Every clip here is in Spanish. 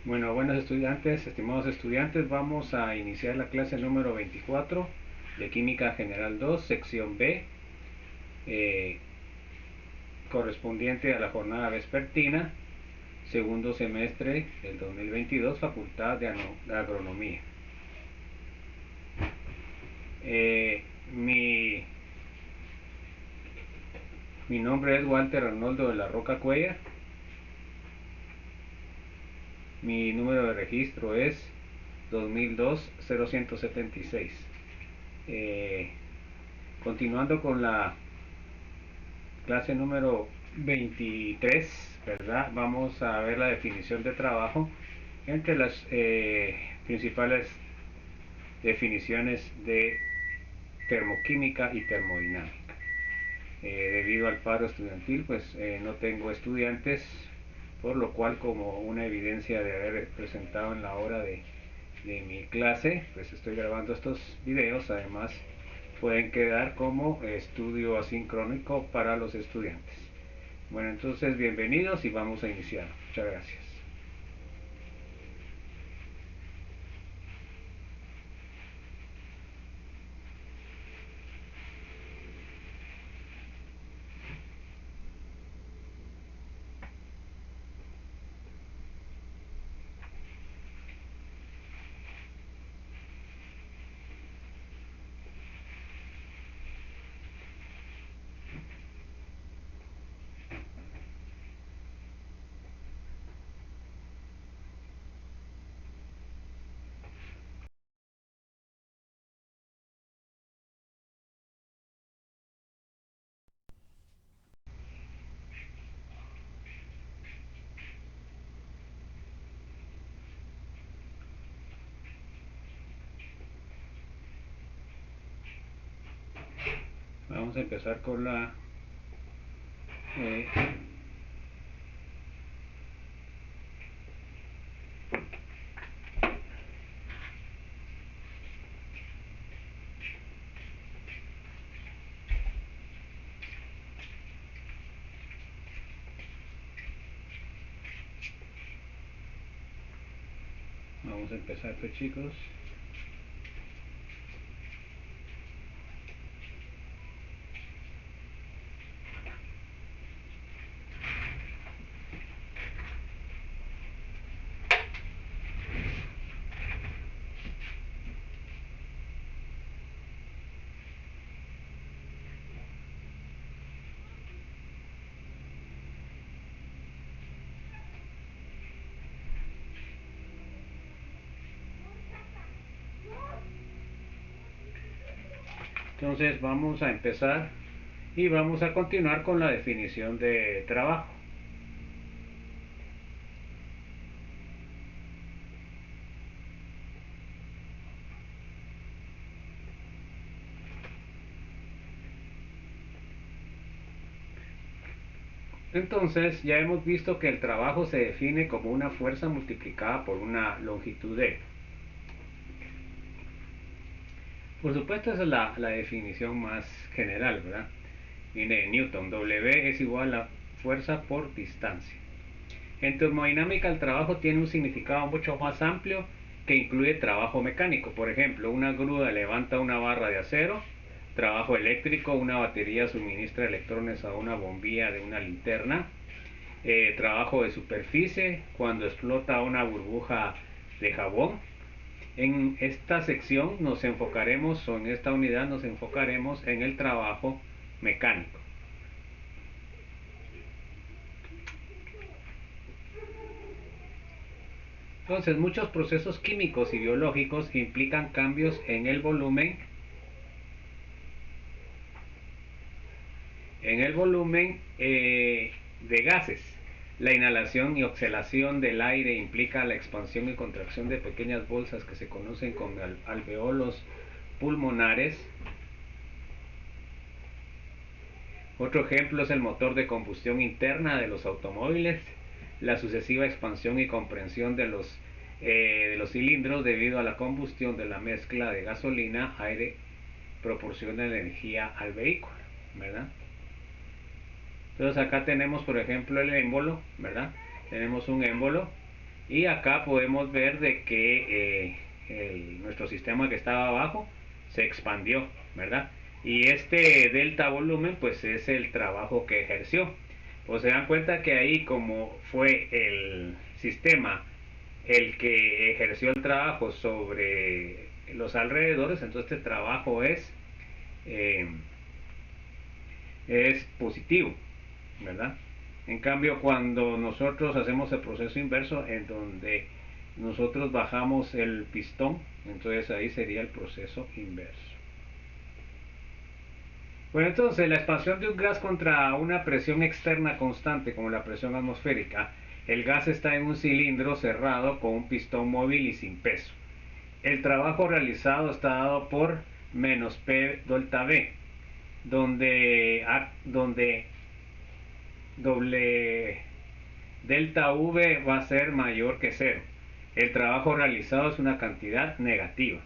Bueno, buenos estudiantes, estimados estudiantes, vamos a iniciar la clase número 24 de Química General 2, sección B, eh, correspondiente a la jornada vespertina, segundo semestre del 2022, Facultad de Agronomía. Eh, mi, mi nombre es Walter Arnoldo de la Roca Cuellar. Mi número de registro es 2002-0176. Continuando con la clase número 23, ¿verdad? Vamos a ver la definición de trabajo entre las principales definiciones de termoquímica y termodinámica. Debido al paro estudiantil, pues no tengo estudiantes, por lo cual, como una evidencia de haber presentado en la hora de mi clase, pues estoy grabando estos videos. Además, pueden quedar como estudio asincrónico para los estudiantes. Bueno, entonces bienvenidos y vamos a iniciar. Muchas gracias. Vamos a empezar con la eh, vamos a empezar, pues, chicos. Entonces vamos a empezar y vamos a continuar con la definición de trabajo. Entonces ya hemos visto que el trabajo se define como una fuerza multiplicada por una longitud de. Por supuesto, esa es la definición más general, ¿verdad? Viene de Newton. W es igual a fuerza por distancia. En termodinámica, el trabajo tiene un significado mucho más amplio, que incluye trabajo mecánico. Por ejemplo, una grúa levanta una barra de acero. Trabajo eléctrico: una batería suministra electrones a una bombilla de una linterna. Trabajo de superficie: cuando explota una burbuja de jabón. En esta sección nos enfocaremos, o en esta unidad nos enfocaremos en el trabajo mecánico. Entonces, muchos procesos químicos y biológicos implican cambios en el volumen de gases. La inhalación y oxidación del aire implica la expansión y contracción de pequeñas bolsas que se conocen como alveolos pulmonares. Otro ejemplo es el motor de combustión interna de los automóviles. La sucesiva expansión y compresión de los cilindros debido a la combustión de la mezcla de gasolina-aire proporciona energía al vehículo, ¿verdad? Entonces acá tenemos, por ejemplo, el émbolo, ¿verdad? Tenemos un émbolo y acá podemos ver de que nuestro sistema que estaba abajo se expandió, ¿verdad? Y este delta volumen pues es el trabajo que ejerció. Pues se dan cuenta que ahí, como fue el sistema el que ejerció el trabajo sobre los alrededores, entonces este trabajo eh, es positivo, ¿verdad? En cambio, cuando nosotros hacemos el proceso inverso, en donde nosotros bajamos el pistón, entonces ahí sería el proceso inverso. Bueno, entonces la expansión de un gas contra una presión externa constante, como la presión atmosférica, el gas está en un cilindro cerrado con un pistón móvil y sin peso. El trabajo realizado está dado por menos P delta V, donde doble delta V va a ser mayor que cero. El trabajo realizado es una cantidad negativa.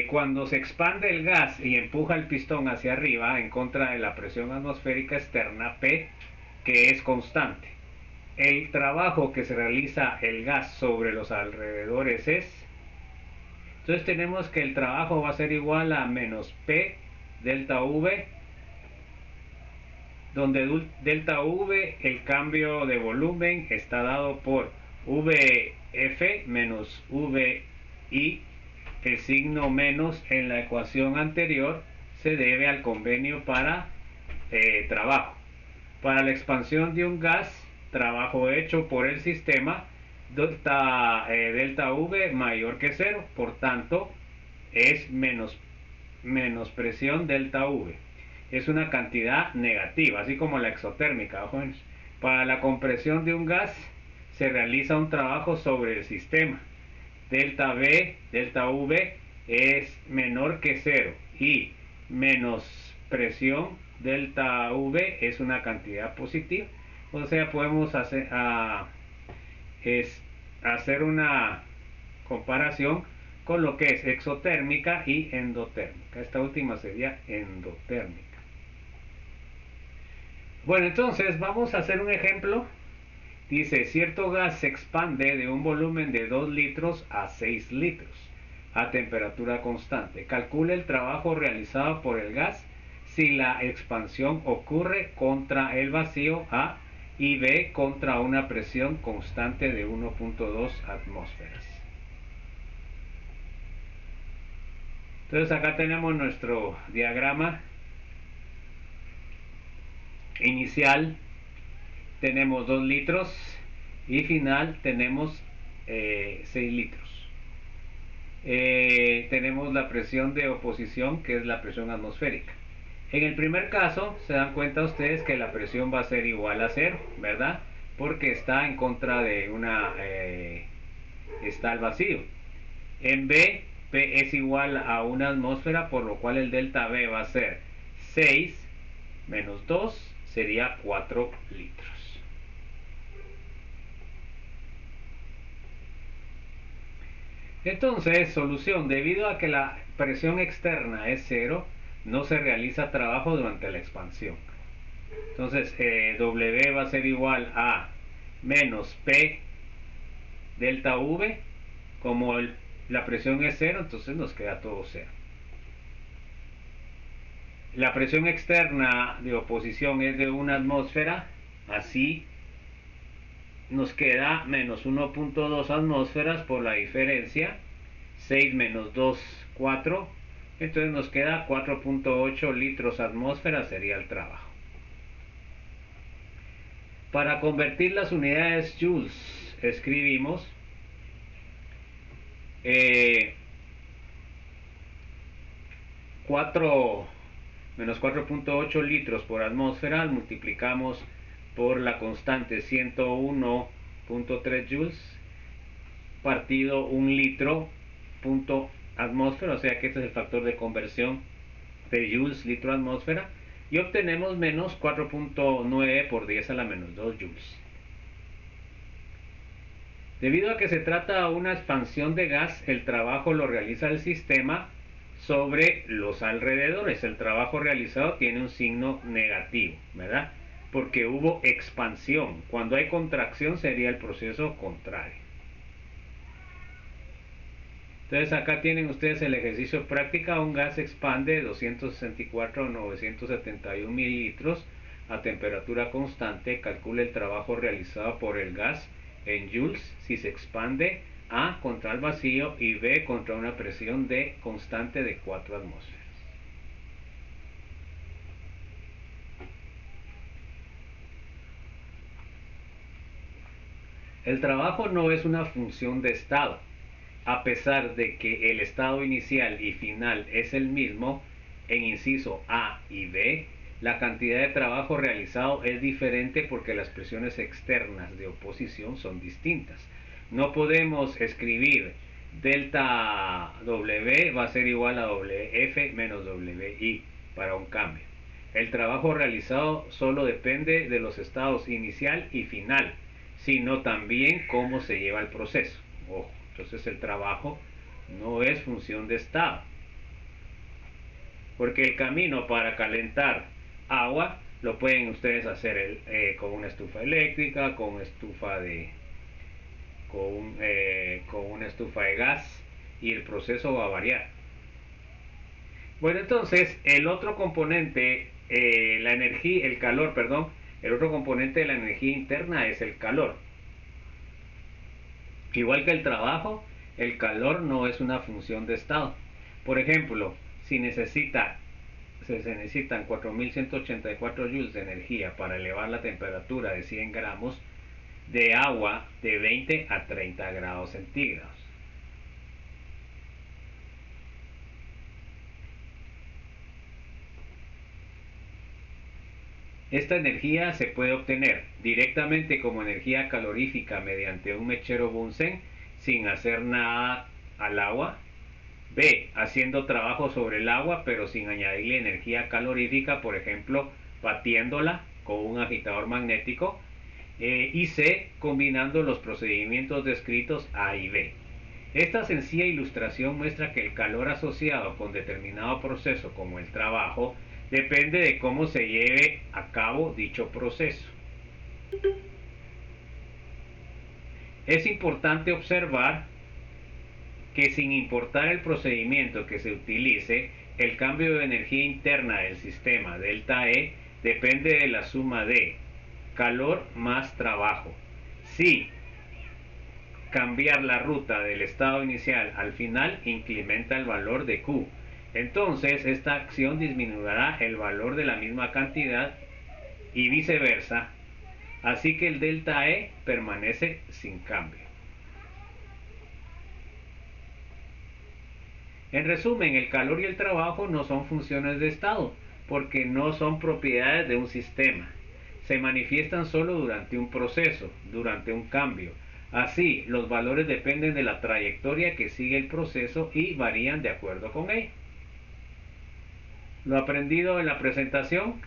Cuando se expande el gas y empuja el pistón hacia arriba en contra de la presión atmosférica externa P, que es constante, el trabajo que se realiza el gas sobre los alrededores es, entonces tenemos que el trabajo va a ser igual a menos P delta V, donde delta V, el cambio de volumen, está dado por VF menos VI. El signo menos en la ecuación anterior se debe al convenio para trabajo. Para la expansión de un gas, trabajo hecho por el sistema, delta V mayor que cero, por tanto es menos presión delta V. Es una cantidad negativa, así como la exotérmica, jóvenes. Para la compresión de un gas se realiza un trabajo sobre el sistema. Delta V es menor que cero y menos presión delta V es una cantidad positiva. O sea, podemos hacer una comparación con lo que es exotérmica y endotérmica. Esta última sería endotérmica. Bueno, entonces vamos a hacer un ejemplo. Dice, cierto gas se expande de un volumen de 2 litros a 6 litros a temperatura constante. Calcule el trabajo realizado por el gas si la expansión ocurre contra el vacío A y B contra una presión constante de 1.2 atmósferas. Entonces acá tenemos nuestro diagrama inicial, tenemos 2 litros y final tenemos 6 litros. Tenemos la presión de oposición, que es la presión atmosférica. En el primer caso, se dan cuenta ustedes que la presión va a ser igual a cero, ¿verdad? Porque está en contra de está el vacío. En B, P es igual a una atmósfera, por lo cual el delta V va a ser 6 menos 2, sería 4 litros. Entonces, solución, debido a que la presión externa es cero, no se realiza trabajo durante la expansión. Entonces, W va a ser igual a menos P delta V, como la presión es cero, entonces nos queda todo cero. La presión externa de oposición es de una atmósfera, así nos queda menos 1.2 atmósferas por la diferencia, 6 menos 2, 4, entonces nos queda 4.8 litros atmósfera sería el trabajo. Para convertir las unidades joules escribimos menos 4.8 litros por atmósfera, multiplicamos por la constante 101.3 joules partido 1 litro punto atmósfera, o sea que este es el factor de conversión de joules litro atmósfera, y obtenemos menos 4.9 por 10 a la menos 2 joules. Debido a que se trata de una expansión de gas, el trabajo lo realiza el sistema sobre los alrededores. El trabajo realizado tiene un signo negativo, ¿verdad? porque hubo expansión. Cuando hay contracción sería el proceso contrario. Entonces acá tienen ustedes el ejercicio práctica. Un gas expande 264 a 971 mililitros a temperatura constante. Calcula el trabajo realizado por el gas en joules si se expande A contra el vacío y B contra una presión de constante de 4 atmósferas. El trabajo no es una función de estado. A pesar de que el estado inicial y final es el mismo, en inciso A y B, la cantidad de trabajo realizado es diferente porque las presiones externas de oposición son distintas. No podemos escribir delta W va a ser igual a WF menos WI para un cambio. El trabajo realizado solo depende de los estados inicial y final, sino también cómo se lleva el proceso. Ojo, entonces el trabajo no es función de estado, porque el camino para calentar agua lo pueden ustedes hacer con una estufa eléctrica, con una estufa de gas, y el proceso va a variar. Bueno, entonces el otro componente, la energía, el calor, perdón, el otro componente de la energía interna es el calor. Igual que el trabajo, el calor no es una función de estado. Por ejemplo, si se necesitan 4184 joules de energía para elevar la temperatura de 100 gramos de agua de 20 a 30 grados centígrados. Esta energía se puede obtener directamente como energía calorífica mediante un mechero Bunsen sin hacer nada al agua. B. Haciendo trabajo sobre el agua pero sin añadirle energía calorífica, por ejemplo, batiéndola con un agitador magnético. Y C. Combinando los procedimientos descritos A y B. Esta sencilla ilustración muestra que el calor asociado con determinado proceso como el trabajo depende de cómo se lleve a cabo dicho proceso. Es importante observar que sin importar el procedimiento que se utilice, el cambio de energía interna del sistema delta E depende de la suma de calor más trabajo. Si cambiar la ruta del estado inicial al final incrementa el valor de Q, entonces esta acción disminuirá el valor de la misma cantidad y viceversa, así que el delta E permanece sin cambio. En resumen, el calor y el trabajo no son funciones de estado, porque no son propiedades de un sistema. Se manifiestan solo durante un proceso, durante un cambio. Así, los valores dependen de la trayectoria que sigue el proceso y varían de acuerdo con él. Lo aprendido en la presentación,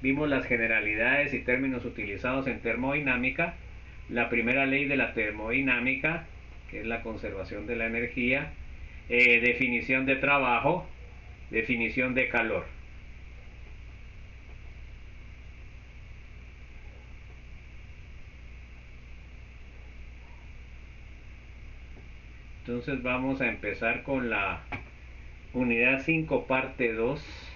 vimos las generalidades y términos utilizados en termodinámica, la primera ley de la termodinámica, que es la conservación de la energía, definición de trabajo, definición de calor. Entonces vamos a empezar con la unidad 5, parte 2.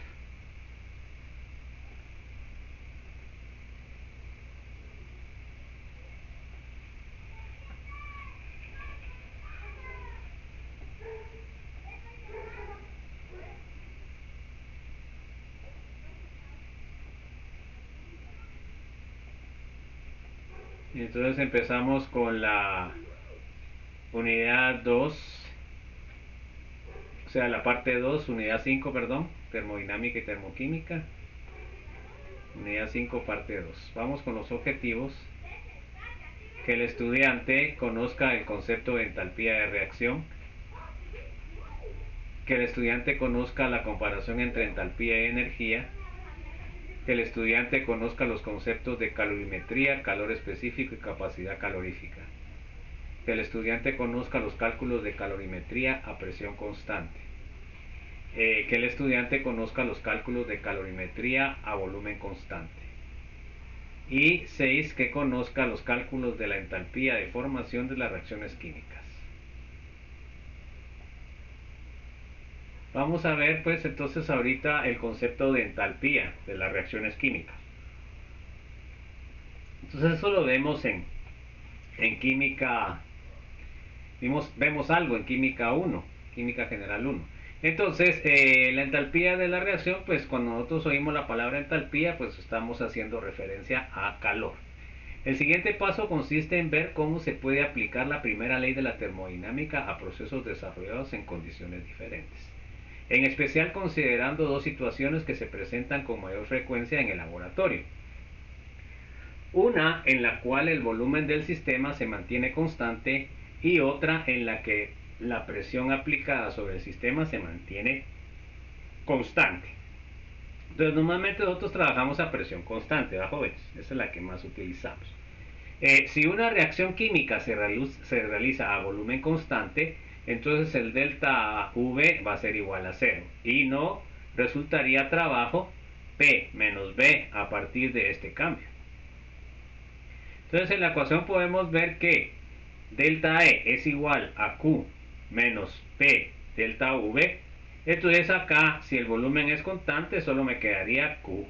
Y entonces empezamos con la unidad 2, o sea, la parte 2, unidad 5, perdón, termodinámica y termoquímica. Unidad 5, parte 2. Vamos con los objetivos. Que el estudiante conozca el concepto de entalpía de reacción. Que el estudiante conozca la comparación entre entalpía y energía. Que el estudiante conozca los conceptos de calorimetría, calor específico y capacidad calorífica. Que el estudiante conozca los cálculos de calorimetría a presión constante. Que el estudiante conozca los cálculos de calorimetría a volumen constante. Y 6, que conozca los cálculos de la entalpía de formación de las reacciones químicas. Vamos a ver pues entonces ahorita el concepto de entalpía de las reacciones químicas. Entonces eso lo vemos en química, vemos algo en química 1, química general 1. Entonces, la entalpía de la reacción, pues cuando nosotros oímos la palabra entalpía, pues estamos haciendo referencia a calor. El siguiente paso consiste en ver cómo se puede aplicar la primera ley de la termodinámica a procesos desarrollados en condiciones diferentes. En especial considerando dos situaciones que se presentan con mayor frecuencia en el laboratorio. Una en la cual el volumen del sistema se mantiene constante y otra en la que la presión aplicada sobre el sistema se mantiene constante. Entonces normalmente nosotros trabajamos a presión constante, ¿verdad, jóvenes? Esa es la que más utilizamos. Si una reacción química se realiza a volumen constante, entonces el delta V va a ser igual a 0 y no resultaría trabajo P menos B a partir de este cambio. Entonces en la ecuación podemos ver que delta E es igual a Q menos P delta V. Entonces acá, si el volumen es constante, solo me quedaría Q,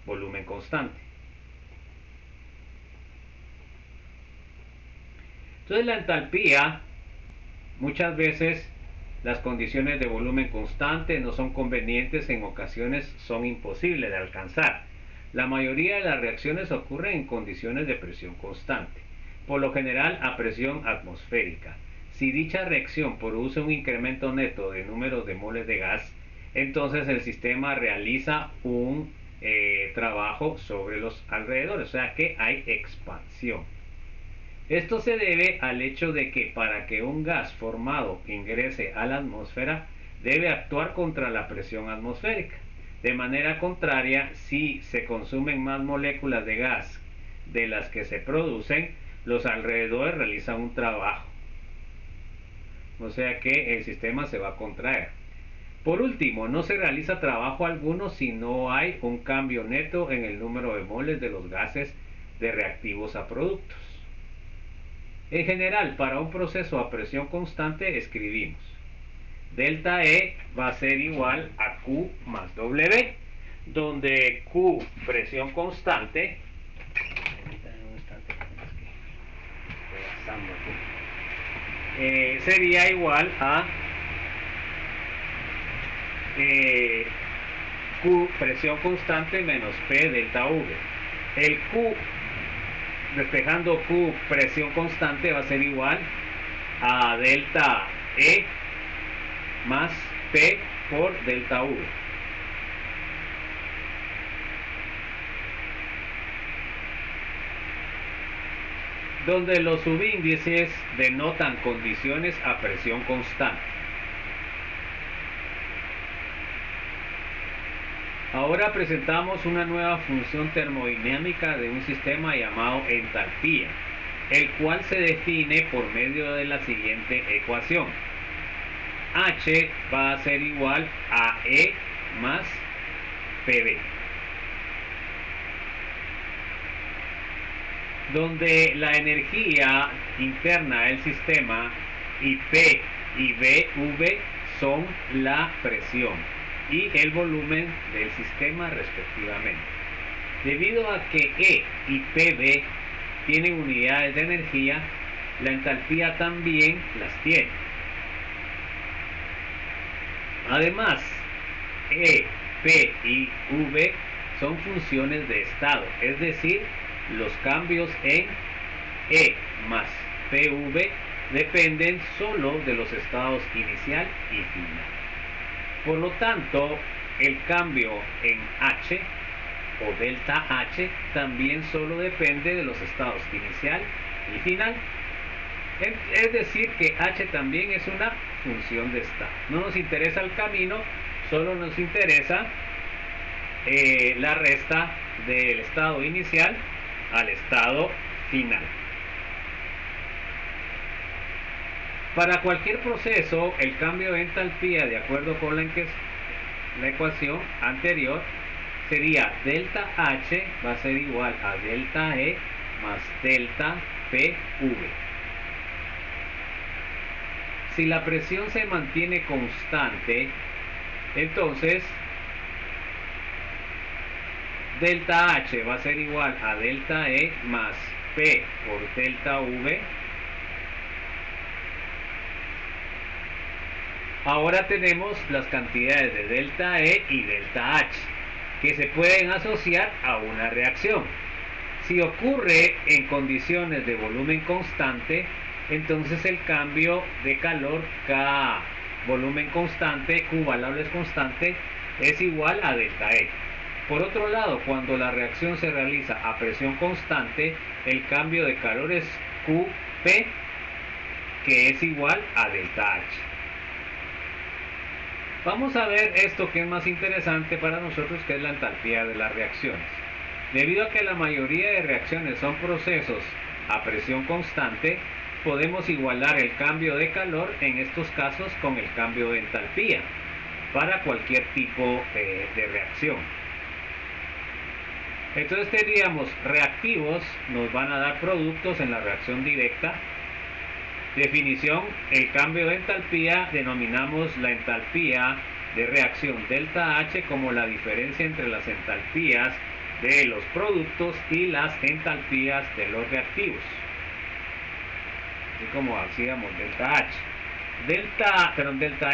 volumen constante. Entonces la entalpía, muchas veces las condiciones de volumen constante no son convenientes, en ocasiones son imposibles de alcanzar. La mayoría de las reacciones ocurren en condiciones de presión constante, por lo general a presión atmosférica. Si dicha reacción produce un incremento neto de número de moles de gas, entonces el sistema realiza un trabajo sobre los alrededores, o sea que hay expansión. Esto se debe al hecho de que para que un gas formado ingrese a la atmósfera debe actuar contra la presión atmosférica. De manera contraria, si se consumen más moléculas de gas de las que se producen, los alrededores realizan un trabajo. O sea que el sistema se va a contraer. Por último, no se realiza trabajo alguno si no hay un cambio neto en el número de moles de los gases de reactivos a productos. En general, para un proceso a presión constante escribimos delta E va a ser igual a Q más W, donde Q, presión constante, sería igual a Q, presión constante, menos P delta V. El Q, despejando Q, presión constante, va a ser igual a delta E más P por delta V. Donde los subíndices denotan condiciones a presión constante. Ahora presentamos una nueva función termodinámica de un sistema llamado entalpía, el cual se define por medio de la siguiente ecuación. H va a ser igual a E más PV, donde la energía interna del sistema y P y V son la presión y el volumen del sistema respectivamente. Debido a que E y PV tienen unidades de energía, la entalpía también las tiene. Además, E, P y V son funciones de estado, es decir, los cambios en E más PV dependen solo de los estados inicial y final. Por lo tanto, el cambio en H o delta H también solo depende de los estados inicial y final. Es decir, que H también es una función de estado. No nos interesa el camino, solo nos interesa la resta del estado inicial al estado final. Para cualquier proceso, el cambio de entalpía, de acuerdo con la ecuación anterior, sería delta H va a ser igual a delta E más delta PV. Si la presión se mantiene constante, entonces delta H va a ser igual a delta E más P por delta V. Ahora tenemos las cantidades de delta E y delta H que se pueden asociar a una reacción. Si ocurre en condiciones de volumen constante, entonces el cambio de calor K volumen constante, Q variable es constante, es igual a delta E. Por otro lado, cuando la reacción se realiza a presión constante, el cambio de calor es QP, que es igual a delta H. Vamos a ver esto que es más interesante para nosotros, que es la entalpía de las reacciones. Debido a que la mayoría de reacciones son procesos a presión constante, podemos igualar el cambio de calor en estos casos con el cambio de entalpía para cualquier tipo de reacción. Entonces tendríamos reactivos, nos van a dar productos en la reacción directa. Definición: el cambio de entalpía denominamos la entalpía de reacción delta H como la diferencia entre las entalpías de los productos y las entalpías de los reactivos. Así como hacíamos delta H. Delta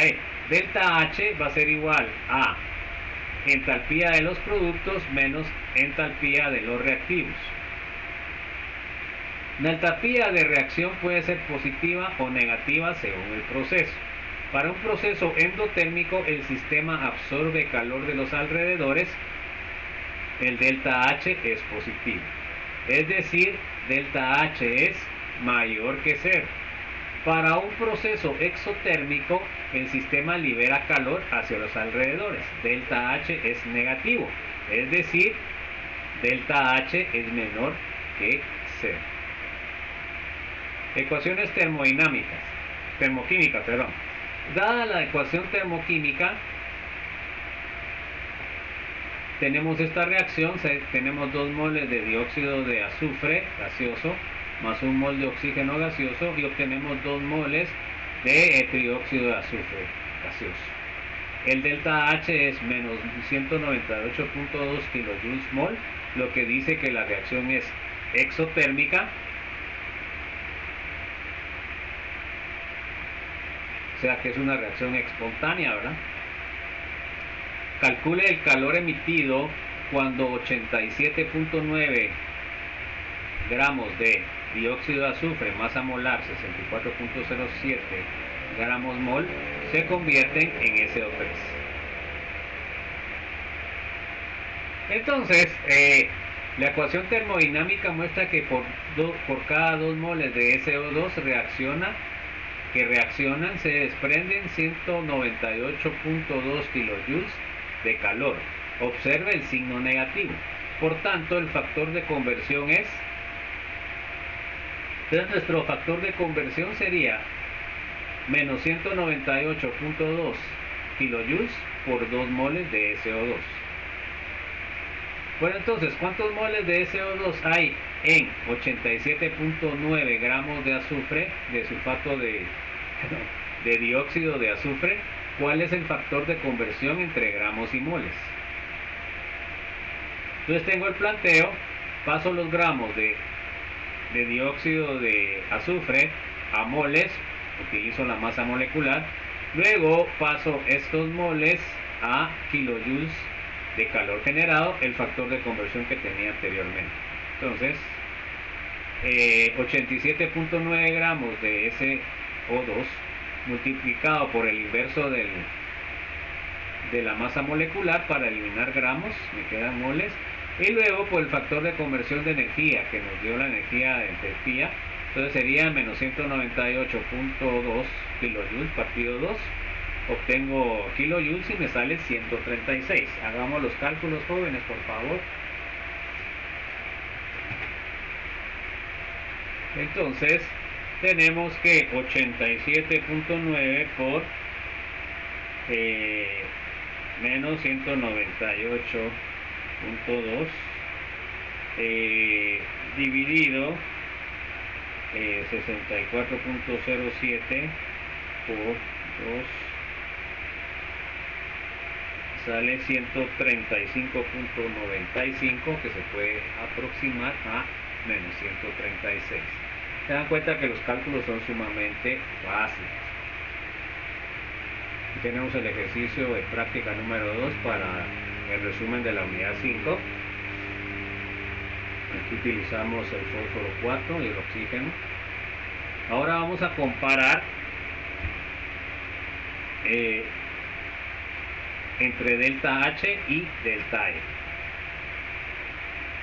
E. Delta H va a ser igual a entalpía de los productos menos entalpía de los reactivos. La entalpía de reacción puede ser positiva o negativa según el proceso. Para un proceso endotérmico, el sistema absorbe calor de los alrededores. El delta H es positivo. Es decir, delta H es mayor que 0. Para un proceso exotérmico, el sistema libera calor hacia los alrededores. Delta H es negativo. Es decir, delta H es menor que 0. Ecuaciones termoquímicas. Dada la ecuación termoquímica, tenemos esta reacción, tenemos 2 moles de dióxido de azufre gaseoso más 1 mol de oxígeno gaseoso y obtenemos 2 moles de trióxido de azufre gaseoso. El delta H es menos 198.2 kilojoules mol, lo que dice que la reacción es exotérmica. O sea que es una reacción espontánea, ¿verdad? Calcule el calor emitido cuando 87.9 gramos de dióxido de azufre, masa molar 64.07 gramos mol, se convierten en SO3. Entonces, la ecuación termodinámica muestra que por cada 2 moles de SO2 reaccionan, se desprenden 198.2 kilojoules de calor. Observe el signo negativo. Por tanto, el factor de conversión es... Entonces, nuestro factor de conversión sería menos 198.2 kilojoules por 2 moles de SO2. Bueno, entonces, ¿cuántos moles de SO2 hay en 87.9 gramos de azufre, de sulfato de dióxido de azufre? ¿Cuál es el factor de conversión entre gramos y moles? Entonces tengo el planteo, paso los gramos de dióxido de azufre a moles, utilizo la masa molecular, luego paso estos moles a kilojoules de calor generado, el factor de conversión que tenía anteriormente. Entonces, 87.9 gramos de SO2 multiplicado por el inverso de la masa molecular para eliminar gramos, me quedan moles, y luego por el factor de conversión de energía que nos dio la energía de entalpía. Entonces sería menos 198.2 kilojoules partido 2, obtengo kilojoules y me sale 136. Hagamos los cálculos, jóvenes, por favor. Entonces tenemos que 87.9 por menos 198 .2 dividido 64.07 por 2 sale 135.95, que se puede aproximar a menos 136. Se dan cuenta que los cálculos son sumamente fáciles. Tenemos el ejercicio de práctica número 2 para el resumen de la unidad 5. Aquí utilizamos el fósforo 4 y el oxígeno. Ahora vamos a comparar entre delta H y delta E.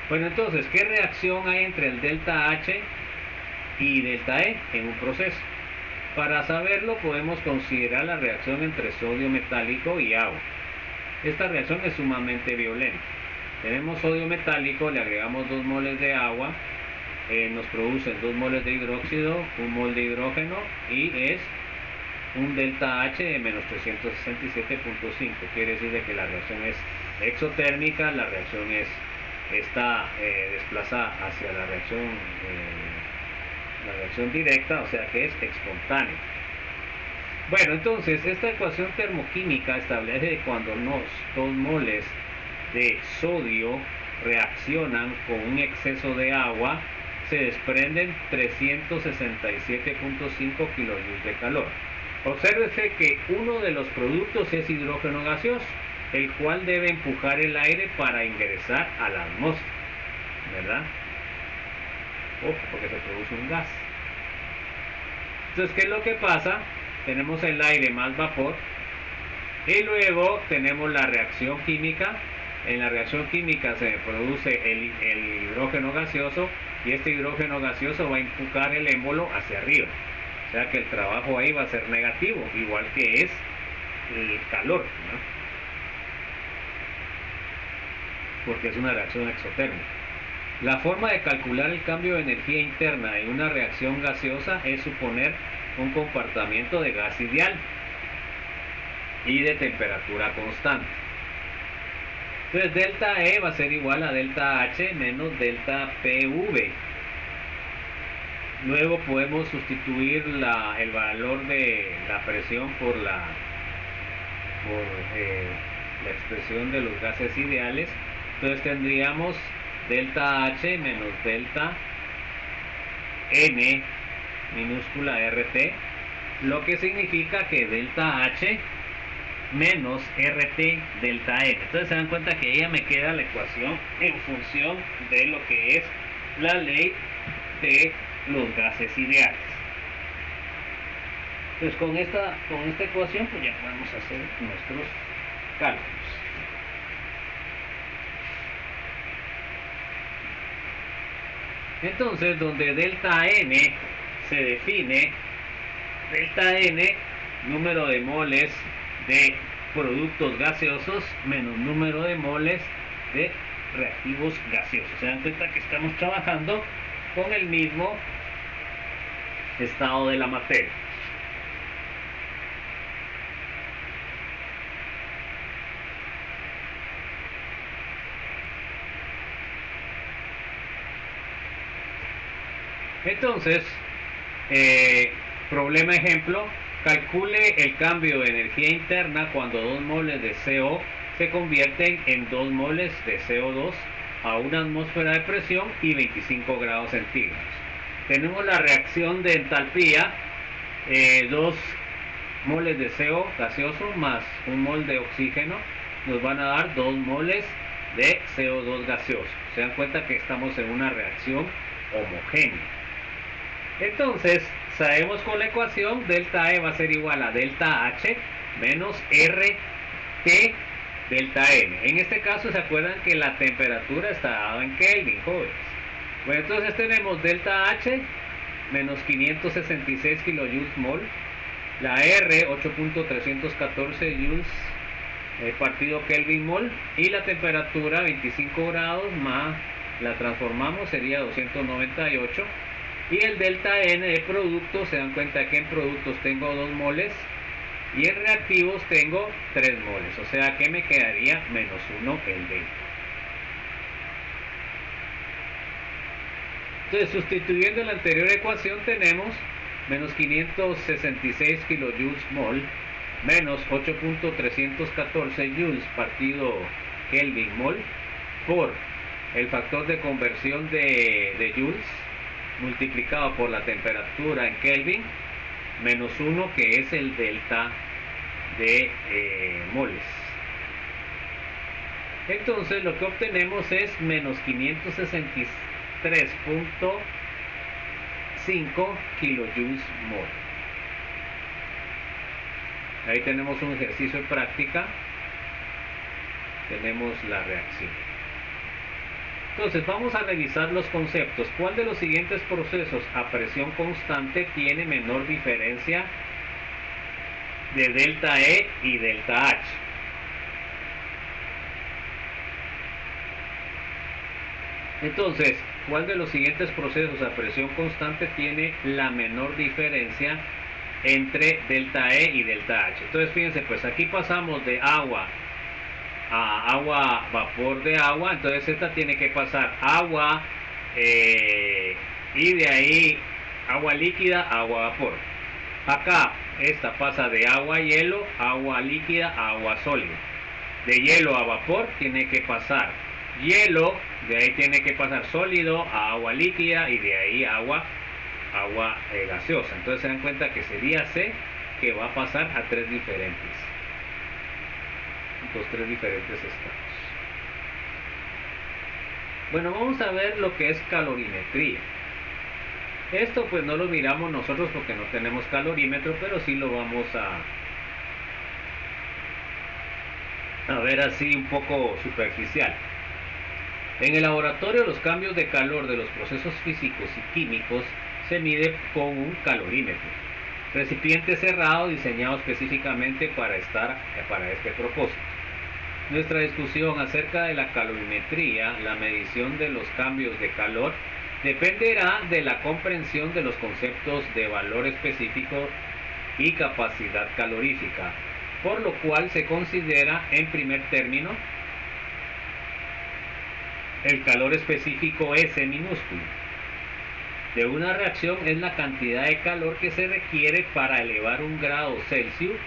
Bueno, entonces, ¿qué reacción hay entre el delta H y delta E en un proceso? Para saberlo podemos considerar la reacción entre sodio metálico y agua. Esta reacción es sumamente violenta. Tenemos sodio metálico, le agregamos 2 moles de agua, nos producen 2 moles de hidróxido, 1 mol de hidrógeno y es un delta H de menos 367.5. Quiere decir de que la reacción es exotérmica, la reacción está desplazada hacia la reacción directa, o sea que es espontánea. Bueno, entonces esta ecuación termoquímica establece que cuando 2 moles de sodio reaccionan con un exceso de agua, se desprenden 367.5 kilojoules de calor. Obsérvese que uno de los productos es hidrógeno gaseoso, el cual debe empujar el aire para ingresar a la atmósfera, ¿verdad? Ojo, porque se produce un gas. Entonces, ¿qué es lo que pasa? Tenemos el aire más vapor y luego tenemos la reacción química. En la reacción química se produce el hidrógeno gaseoso y este hidrógeno gaseoso va a empujar el émbolo hacia arriba. O sea que el trabajo ahí va a ser negativo, igual que es el calor, ¿no? Porque es una reacción exotérmica. La forma de calcular el cambio de energía interna en una reacción gaseosa es suponer un comportamiento de gas ideal y de temperatura constante. Entonces delta E va a ser igual a delta H menos delta PV. Luego podemos sustituir el valor de la presión por la expresión de los gases ideales. Entonces tendríamos delta H menos delta N minúscula RT, lo que significa que delta H menos RT delta N. Entonces se dan cuenta que ella me queda la ecuación en función de lo que es la ley de los gases ideales. Entonces con esta ecuación pues ya podemos hacer nuestros cálculos. Entonces, donde delta N se define, delta N, número de moles de productos gaseosos menos número de moles de reactivos gaseosos. Se dan cuenta que estamos trabajando con el mismo estado de la materia. Entonces, problema ejemplo, calcule el cambio de energía interna cuando 2 moles de CO se convierten en 2 moles de CO2 a una atmósfera de presión y 25 grados centígrados. Tenemos la reacción de entalpía, 2 moles de CO gaseoso más 1 mol de oxígeno nos van a dar 2 moles de CO2 gaseoso. Se dan cuenta que estamos en una reacción homogénea. Entonces, sabemos con la ecuación delta E va a ser igual a delta H menos RT delta N. En este caso, ¿se acuerdan que la temperatura está dada en Kelvin, jóvenes? Bueno, entonces tenemos delta H menos 566 kilojoules mol, la R 8.314 joules partido Kelvin mol y la temperatura 25 grados más la transformamos sería 298. Y el delta N de productos, se dan cuenta que en productos tengo 2 moles y en reactivos tengo 3 moles, o sea que me quedaría menos 1 el delta. Entonces, sustituyendo la anterior ecuación, tenemos menos 566 kilojoules mol menos 8.314 joules partido Kelvin mol por el factor de conversión de joules multiplicado por la temperatura en Kelvin menos 1, que es el delta de moles. Entonces lo que obtenemos es menos 563.5 kilojoules mol. Ahí tenemos un ejercicio de práctica, tenemos la reacción. Entonces vamos a revisar los conceptos. ¿Cuál de los siguientes procesos a presión constante tiene menor diferencia de delta E y delta H? Entonces, ¿cuál de los siguientes procesos a presión constante tiene la menor diferencia entre delta E y delta H? Entonces fíjense, pues aquí pasamos de agua a agua, vapor de agua. Entonces esta tiene que pasar agua y de ahí agua líquida a agua vapor. Acá esta pasa de agua a hielo, agua líquida a agua sólida. De hielo a vapor tiene que pasar hielo, de ahí tiene que pasar sólido a agua líquida y de ahí agua gaseosa. Entonces se dan cuenta que sería C, que va a pasar a tres diferentes estados. Bueno, vamos a ver lo que es calorimetría. Esto pues no lo miramos nosotros porque no tenemos calorímetro, pero sí lo vamos a ver así un poco superficial. En el laboratorio los cambios de calor de los procesos físicos y químicos se mide con un calorímetro, recipiente cerrado diseñado específicamente para este propósito. Nuestra discusión acerca de la calorimetría, la medición de los cambios de calor, dependerá de la comprensión de los conceptos de valor específico y capacidad calorífica, por lo cual se considera en primer término el calor específico S minúsculo de una reacción es la cantidad de calor que se requiere para elevar 1 grado Celsius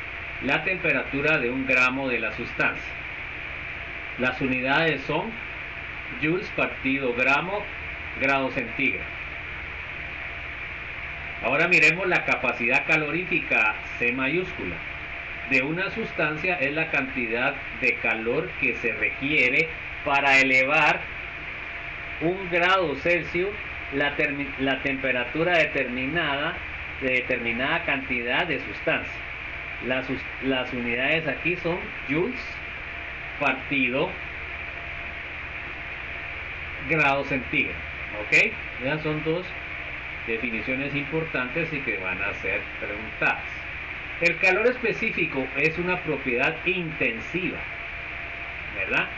la temperatura de 1 gramo de la sustancia. Las unidades son joules partido gramo, grado centígrado. Ahora miremos la capacidad calorífica C mayúscula de una sustancia es la cantidad de calor que se requiere para elevar 1 grado Celsius la temperatura determinada de determinada cantidad de sustancia. Las unidades aquí son joules partido grado centígrado. ¿Ok? Esas son dos definiciones importantes y que van a ser preguntadas. El calor específico es una propiedad intensiva, ¿verdad?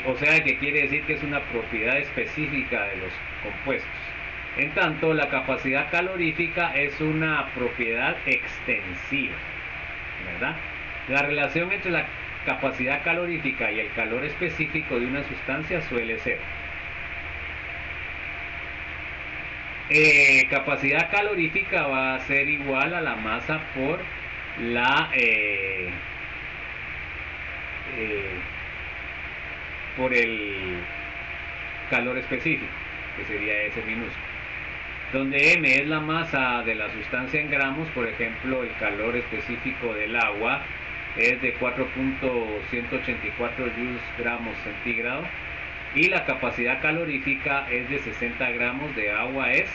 O sea, que quiere decir que es una propiedad específica de los compuestos. En tanto, la capacidad calorífica es una propiedad extensiva, ¿verdad? La relación entre la capacidad calorífica y el calor específico de una sustancia suele ser capacidad calorífica va a ser igual a la masa por la por el calor específico, que sería S minúsculo, donde M es la masa de la sustancia en gramos. Por ejemplo, el calor específico del agua es de 4.184 joules gramos centígrado y la capacidad calorífica es de 60 gramos de agua es.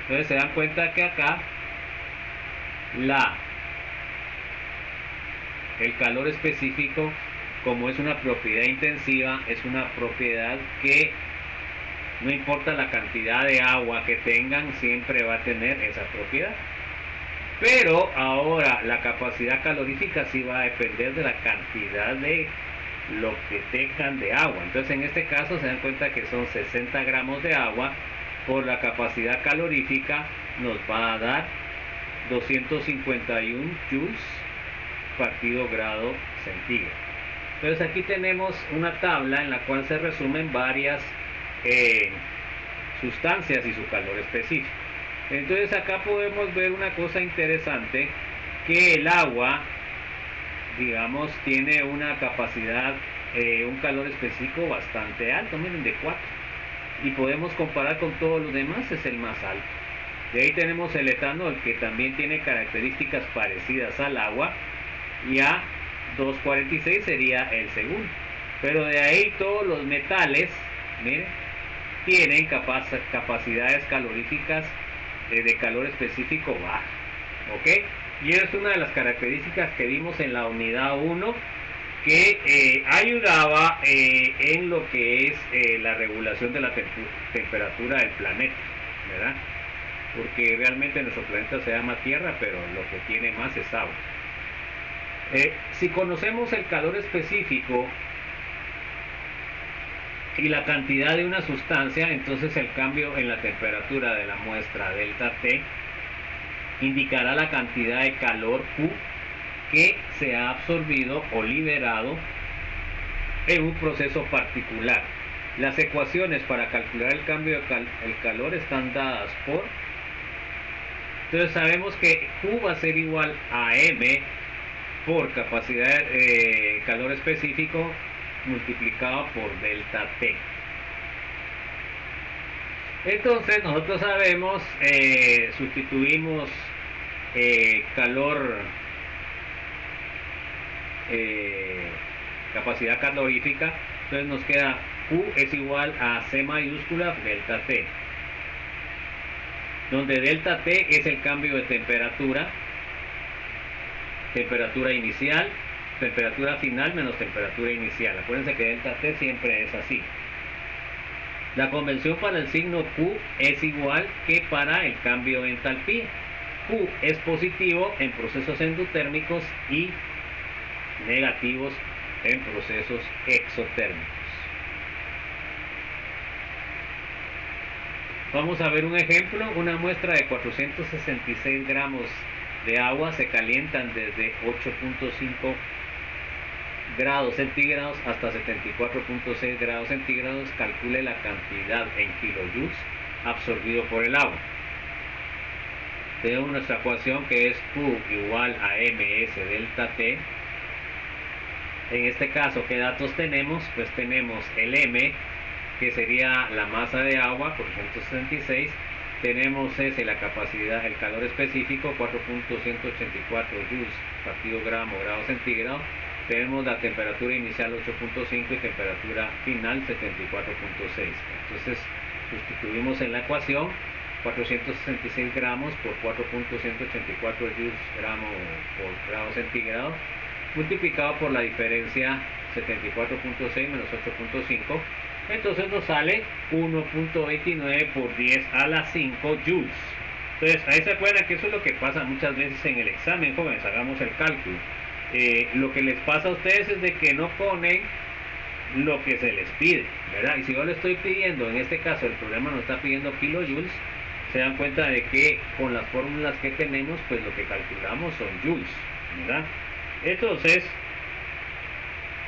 Entonces se dan cuenta que acá el calor específico, como es una propiedad intensiva, es una propiedad que no importa la cantidad de agua que tengan, siempre va a tener esa propiedad. Pero ahora la capacidad calorífica sí va a depender de la cantidad de lo que tengan de agua. Entonces en este caso se dan cuenta que son 60 gramos de agua por la capacidad calorífica, nos va a dar 251 joules partido grado centígrado. Entonces aquí tenemos una tabla en la cual se resumen varias sustancias y su calor específico. Entonces acá podemos ver una cosa interesante, que el agua, digamos, tiene una capacidad, un calor específico bastante alto, miren, de 4. Y podemos comparar con todos los demás, es el más alto. De ahí tenemos el etanol, que también tiene características parecidas al agua, y a 246 sería el segundo. Pero de ahí todos los metales, miren, tienen capacidades caloríficas de calor específico baja. ¿Ok? Y es una de las características que vimos en la unidad 1, que ayudaba en lo que es la regulación de la temperatura del planeta, ¿verdad? Porque realmente nuestro planeta se llama Tierra, pero lo que tiene más es agua. Si conocemos el calor específico y la cantidad de una sustancia, entonces el cambio en la temperatura de la muestra delta T indicará la cantidad de calor Q que se ha absorbido o liberado en un proceso particular. Las ecuaciones para calcular el cambio de calor están dadas por... Entonces sabemos que Q va a ser igual a M por capacidad de calor específico multiplicado por delta T. Entonces nosotros sabemos, sustituimos calor, capacidad calorífica, entonces nos queda Q es igual a C mayúscula delta T, donde delta T es el cambio de temperatura, temperatura inicial, temperatura final menos temperatura inicial. Acuérdense que delta T siempre es así. La convención para el signo Q es igual que para el cambio de entalpía. Q es positivo en procesos endotérmicos y negativos en procesos exotérmicos. Vamos a ver un ejemplo. Una muestra de 466 gramos de agua se calientan desde 8.5 grados centígrados hasta 74.6 grados centígrados. Calcule la cantidad en kilojoules absorbido por el agua. Tenemos nuestra ecuación, que es Q igual a ms delta T. En este caso, ¿qué datos tenemos? Pues tenemos el M, que sería la masa de agua, 466. Tenemos S, la capacidad, el calor específico, 4.184 joules partido gramo grado centígrado. Tenemos la temperatura inicial 8.5 y temperatura final 74.6. Entonces sustituimos en la ecuación 466 gramos por 4.184 joules gramo por grado centígrado, multiplicado por la diferencia 74.6 menos 8.5. Entonces nos sale 1.29 por 10 a la 5 joules. Entonces ahí se acuerdan que eso es lo que pasa muchas veces en el examen, jóvenes. Hagamos el cálculo. Lo que les pasa a ustedes es de que no ponen lo que se les pide, ¿verdad? Y si yo le estoy pidiendo, en este caso el programa nos está pidiendo kilojoules, se dan cuenta de que con las fórmulas que tenemos, pues lo que calculamos son joules, ¿verdad? Entonces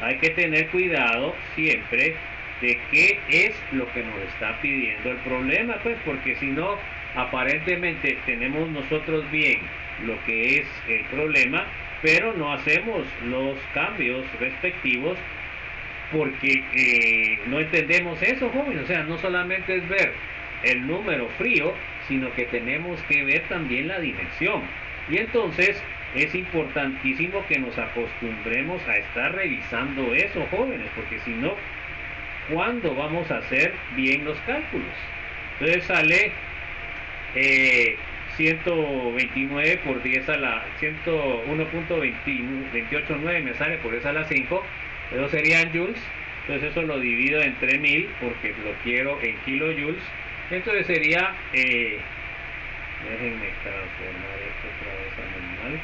hay que tener cuidado siempre de qué es lo que nos está pidiendo el problema, pues, porque si no, aparentemente tenemos nosotros bien lo que es el problema, pero no hacemos los cambios respectivos porque no entendemos eso, jóvenes. O sea, no solamente es ver el número frío, sino que tenemos que ver también la dimensión. Y entonces es importantísimo que nos acostumbremos a estar revisando eso, jóvenes, porque si no, ¿cuándo vamos a hacer bien los cálculos? Entonces sale 129 por 10 a la 1.289 me sale por 10 a la 5. Eso serían joules. Entonces eso lo divido entre 1000 porque lo quiero en kilojoules. Entonces sería déjenme transformar esto otra vez a normal.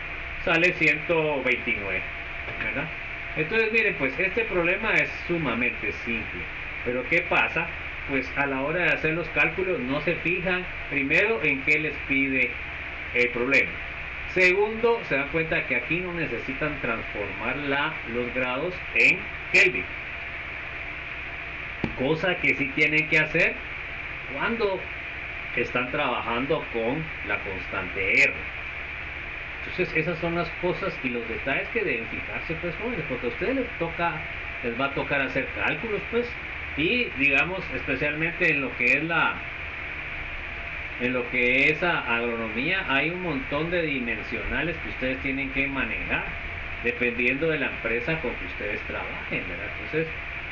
Sale 129, ¿verdad? Entonces miren, pues este problema es sumamente simple. Pero ¿qué pasa? Pues a la hora de hacer los cálculos no se fijan primero en qué les pide el problema. Segundo, se dan cuenta que aquí no necesitan transformar los grados en Kelvin, cosa que sí tienen que hacer cuando están trabajando con la constante R. Entonces esas son las cosas y los detalles que deben fijarse, pues, jóvenes, porque a ustedes les va a tocar hacer cálculos, pues, y digamos especialmente en lo que es agronomía, hay un montón de dimensionales que ustedes tienen que manejar dependiendo de la empresa con que ustedes trabajen, ¿verdad? Entonces,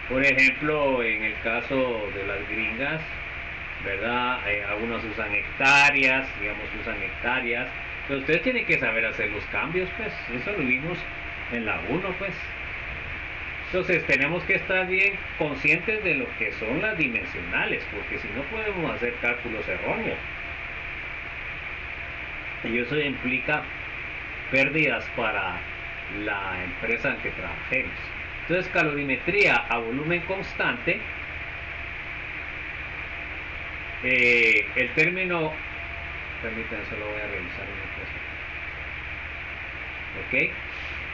por ejemplo, en el caso de las gringas, ¿verdad? Algunos usan hectáreas, digamos, pero ustedes tienen que saber hacer los cambios, pues, eso lo vimos en la 1, pues. Entonces tenemos que estar bien conscientes de lo que son las dimensionales, porque si no podemos hacer cálculos erróneos. Y eso implica pérdidas para la empresa en que trabajemos. Entonces, calorimetría a volumen constante, el término, permítanme, solo voy a revisar una cosa. Ok,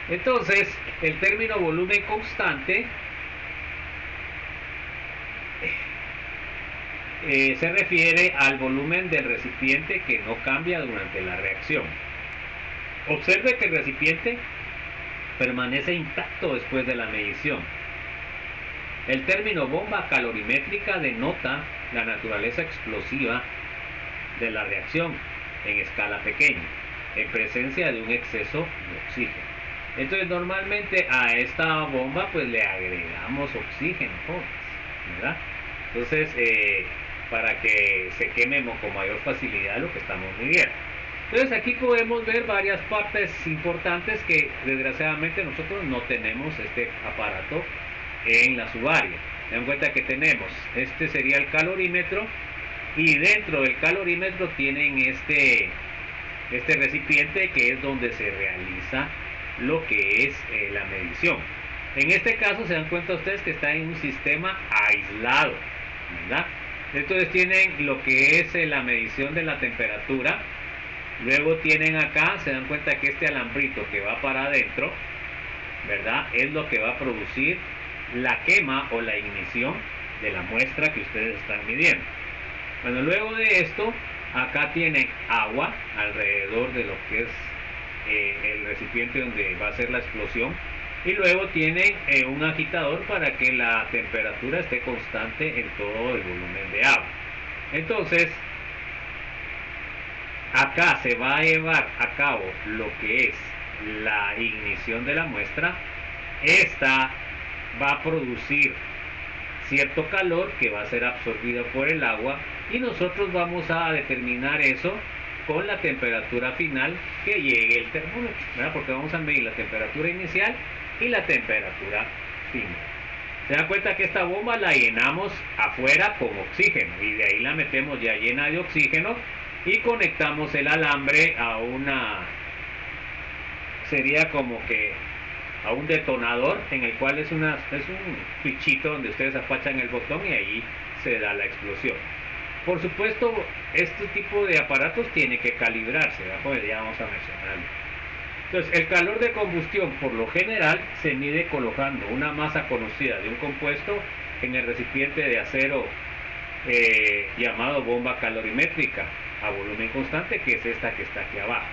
entonces el término volumen constante se refiere al volumen del recipiente que no cambia durante la reacción. Observe que el recipiente permanece intacto después de la medición. El término bomba calorimétrica denota la naturaleza explosiva de la reacción en escala pequeña, en presencia de un exceso de oxígeno. Entonces normalmente a esta bomba pues le agregamos oxígeno, ¿verdad? Entonces para que se queme con mayor facilidad lo que estamos midiendo. Entonces aquí podemos ver varias partes importantes que desgraciadamente nosotros no tenemos este aparato en la subárea. Den cuenta que tenemos, este sería el calorímetro, y dentro del calorímetro tienen este recipiente que es donde se realiza lo que es la medición. En este caso se dan cuenta ustedes que está en un sistema aislado, ¿verdad? Entonces tienen lo que es la medición de la temperatura. Luego tienen acá, se dan cuenta que este alambrito que va para adentro, ¿verdad? Es lo que va a producir la quema o la ignición de la muestra que ustedes están midiendo. Bueno, luego de esto, acá tienen agua alrededor de lo que es el recipiente donde va a ser la explosión. Y luego tienen un agitador para que la temperatura esté constante en todo el volumen de agua. Entonces, acá se va a llevar a cabo lo que es la ignición de la muestra. Esta va a producir cierto calor que va a ser absorbido por el agua y nosotros vamos a determinar eso con la temperatura final que llegue el termómetro, ¿verdad? Porque vamos a medir la temperatura inicial y la temperatura final. Se dan cuenta que esta bomba la llenamos afuera con oxígeno y de ahí la metemos ya llena de oxígeno y conectamos el alambre a sería como que a un detonador en el cual es un switchito donde ustedes apachan el botón y ahí se da la explosión. Por supuesto, este tipo de aparatos tiene que calibrarse, ¿verdad? Ya vamos a mencionarlo. Entonces, el calor de combustión por lo general se mide colocando una masa conocida de un compuesto en el recipiente de acero llamado bomba calorimétrica a volumen constante, que es esta que está aquí abajo,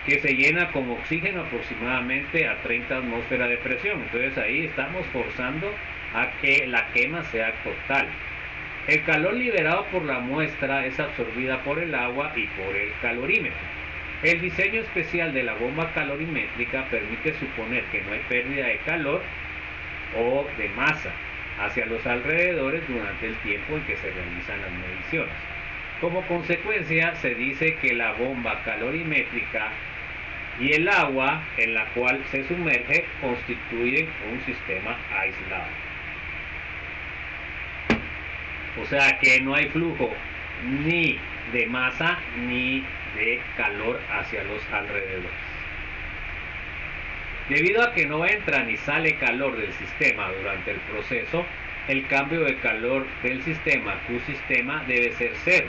que se llena con oxígeno aproximadamente a 30 atmósferas de presión. Entonces ahí estamos forzando a que la quema sea total. El calor liberado por la muestra es absorbida por el agua y por el calorímetro. El diseño especial de la bomba calorimétrica permite suponer que no hay pérdida de calor o de masa hacia los alrededores durante el tiempo en que se realizan las mediciones. Como consecuencia, se dice que la bomba calorimétrica y el agua en la cual se sumerge constituyen un sistema aislado. O sea que no hay flujo ni de masa ni de calor hacia los alrededores. Debido a que no entra ni sale calor del sistema durante el proceso, el cambio de calor del sistema Q sistema debe ser cero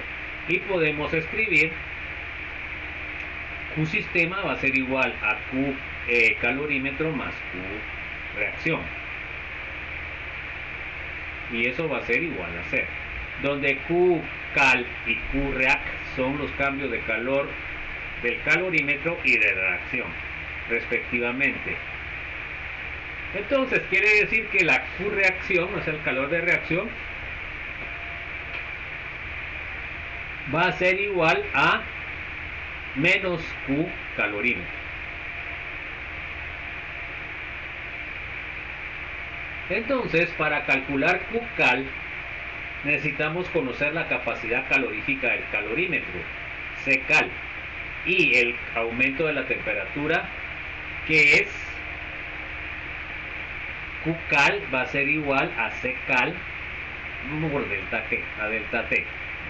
y podemos escribir Q sistema va a ser igual a Q calorímetro más Q reacción, y eso va a ser igual a 0. donde Q cal y Q reac son los cambios de calor del calorímetro y de reacción, respectivamente. Entonces quiere decir que la Q reacción, o sea, el calor de reacción, va a ser igual a menos Q calorímetro. Entonces, para calcular Q cal, necesitamos conocer la capacidad calorífica del calorímetro, C cal, y el aumento de la temperatura, que es Q cal va a ser igual a C cal por delta T, a delta T.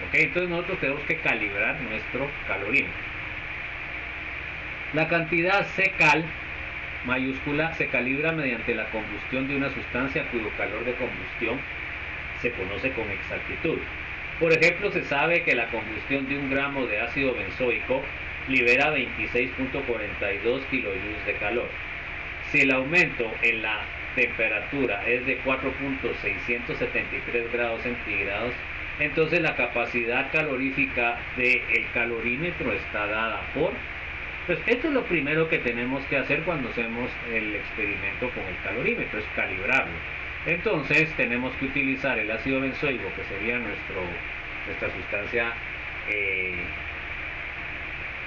¿Okay? Entonces nosotros tenemos que calibrar nuestro calorímetro. La cantidad C cal mayúscula se calibra mediante la combustión de una sustancia cuyo calor de combustión se conoce con exactitud. Por ejemplo, se sabe que la combustión de 1 gramo de ácido benzoico libera 26.42 kilojoules de calor. Si el aumento en la temperatura es de 4.673 grados centígrados, entonces la capacidad calorífica del calorímetro está dada por... Pues esto es lo primero que tenemos que hacer cuando hacemos el experimento con el calorímetro, es calibrarlo. Entonces tenemos que utilizar el ácido benzoico, que sería nuestra sustancia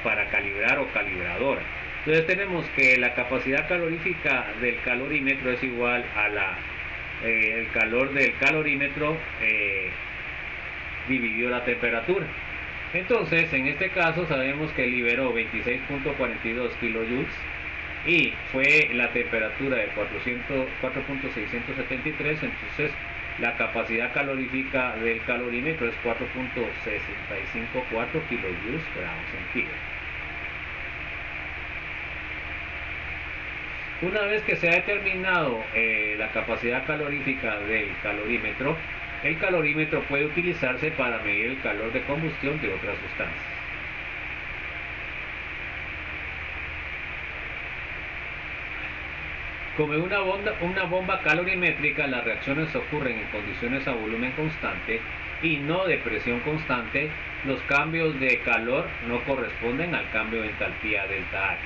para calibrar o calibradora. Entonces tenemos que la capacidad calorífica del calorímetro es igual a el calor del calorímetro dividido la temperatura. Entonces, en este caso sabemos que liberó 26.42 kilojoules y fue la temperatura de 4.673, entonces la capacidad calorífica del calorímetro es 4.654 kilojoules grados centígrados. Una vez que se ha determinado la capacidad calorífica del calorímetro, el calorímetro puede utilizarse para medir el calor de combustión de otras sustancias. Como en una bomba calorimétrica, las reacciones ocurren en condiciones a volumen constante y no de presión constante. Los cambios de calor no corresponden al cambio de entalpía delta H.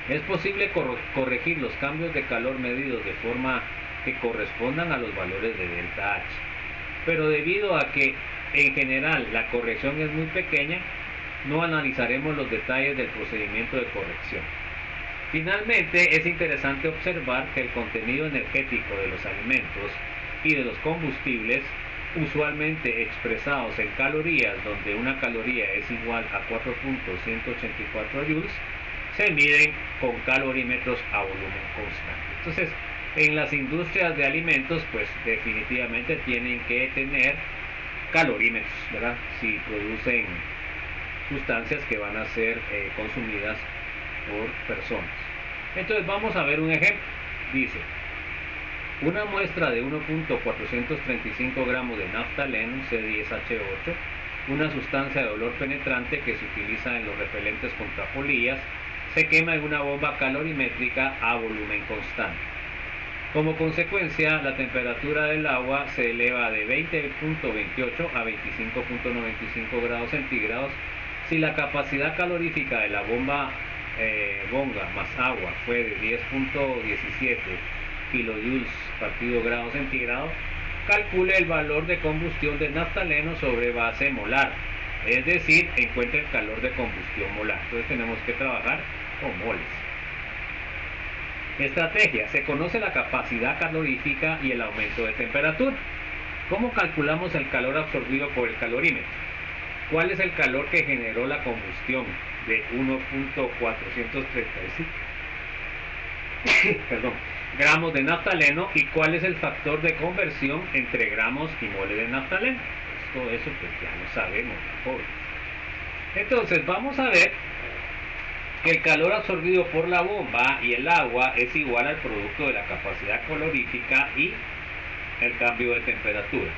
Es posible corregir los cambios de calor medidos de forma que correspondan a los valores de delta H. Pero debido a que en general la corrección es muy pequeña, no analizaremos los detalles del procedimiento de corrección. Finalmente, es interesante observar que el contenido energético de los alimentos y de los combustibles, usualmente expresados en calorías, donde una caloría es igual a 4.184 joules, se miden con calorímetros a volumen constante. Entonces, en las industrias de alimentos, pues definitivamente tienen que tener calorímetros, ¿verdad? Si producen sustancias que van a ser consumidas por personas. Entonces vamos a ver un ejemplo. Dice, una muestra de 1.435 gramos de naftaleno C10H8, una sustancia de olor penetrante que se utiliza en los repelentes contra polillas, se quema en una bomba calorimétrica a volumen constante. Como consecuencia, la temperatura del agua se eleva de 20.28 a 25.95 grados centígrados. Si la capacidad calorífica de la bomba más agua fue de 10.17 kilojoules partido grado centígrado, calcule el valor de combustión del naftaleno sobre base molar, es decir, encuentre el calor de combustión molar. Entonces tenemos que trabajar con moles. Estrategia: se conoce la capacidad calorífica y el aumento de temperatura. ¿Cómo calculamos el calor absorbido por el calorímetro? ¿Cuál es el calor que generó la combustión de 1.435 gramos de naftaleno y cuál es el factor de conversión entre gramos y mole de naftaleno? Todo eso pues ya lo sabemos, joven. Entonces vamos a ver que el calor absorbido por la bomba y el agua es igual al producto de la capacidad calorífica y el cambio de temperatura.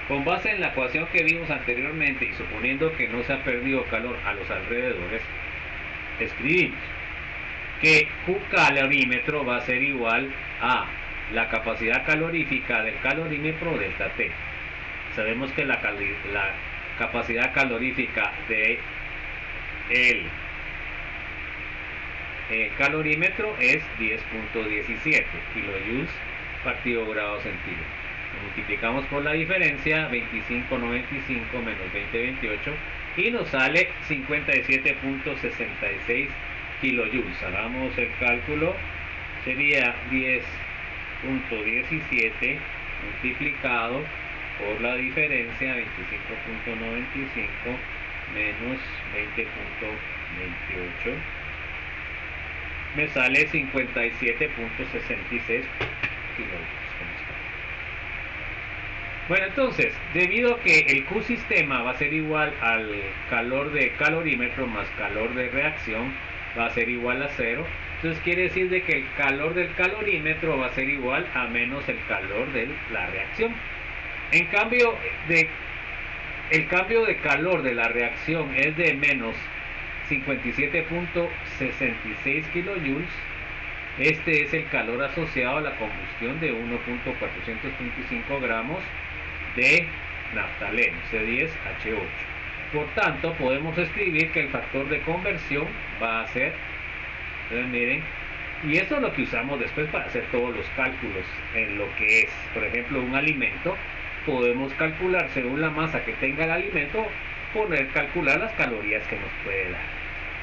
Con base en la ecuación que vimos anteriormente y suponiendo que no se ha perdido calor a los alrededores, escribimos que Q calorímetro va a ser igual a la capacidad calorífica del calorímetro delta T. sabemos que la capacidad calorífica de el calorímetro es 10.17 kilojoules partido grado centígrado. Multiplicamos por la diferencia, 25.95 menos 20.28, y nos sale 57.66 kilojoules. Hagamos el cálculo, sería 10.17 multiplicado por la diferencia, 25.95 menos 20.28, me sale 57.66 kilojoules. Bueno, entonces, debido a que el Q sistema va a ser igual al calor de calorímetro más calor de reacción, va a ser igual a 0. Entonces quiere decir de que el calor del calorímetro va a ser igual a menos el calor de la reacción. En cambio, el cambio de calor de la reacción es de menos 57.66 kilojoules. Este es el calor asociado a la combustión de 1.435 gramos de naftaleno, C10H8. Por tanto, podemos escribir que el factor de conversión va a ser, miren, y esto es lo que usamos después para hacer todos los cálculos en lo que es, por ejemplo, un alimento. Podemos calcular según la masa que tenga el alimento, calcular las calorías que nos puede dar.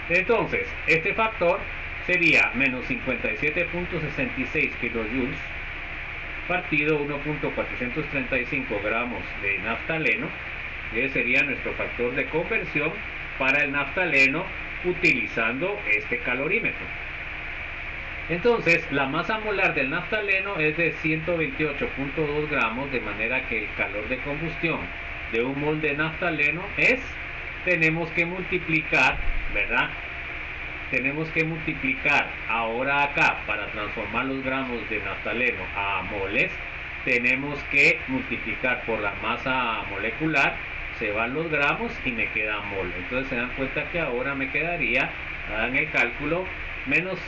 Entonces, este factor sería menos 57.66 kilojoules partido 1.435 gramos de naftaleno, que sería nuestro factor de conversión para el naftaleno utilizando este calorímetro. Entonces, la masa molar del naftaleno es de 128.2 gramos, de manera que el calor de combustión de un mol de naftaleno tenemos que multiplicar, ¿verdad? Tenemos que multiplicar ahora acá, para transformar los gramos de naftaleno a moles, tenemos que multiplicar por la masa molecular, se van los gramos y me queda mol. Entonces se dan cuenta que ahora me quedaría, hagan el cálculo, menos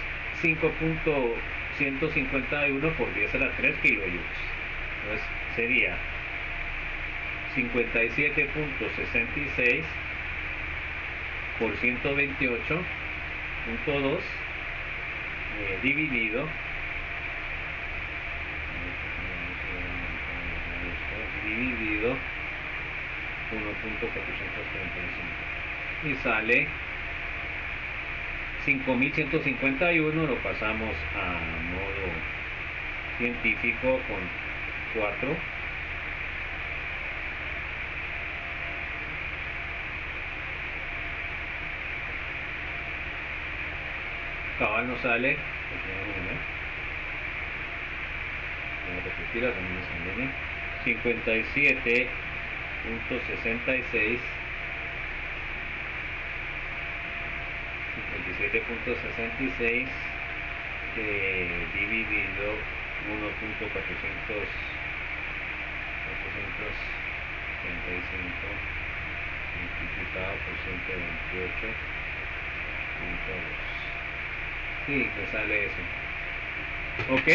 5.151 por 10 a la 3 kilojoules. Entonces sería 57.66 por 128.2 dividido 1.435 y sale 5.151. Lo pasamos a modo científico con 4. Cabal nos sale, voy a repetirla, también me sale 57.66 dividido 1.435 multiplicado por 128.2. Sí, me sale eso. Ok,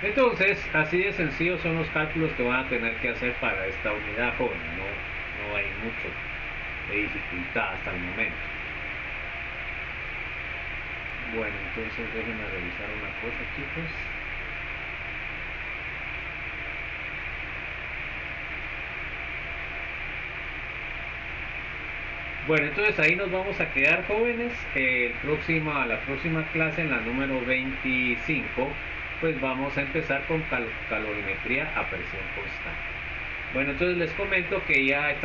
entonces así de sencillo son los cálculos que van a tener que hacer para esta unidad joven. No hay mucho de dificultad hasta el momento. Bueno, entonces déjenme revisar una cosa, chicos. Bueno, entonces ahí nos vamos a quedar, jóvenes. La próxima clase, en la número 25, pues vamos a empezar con calorimetría a presión constante. Bueno, entonces les comento que ya está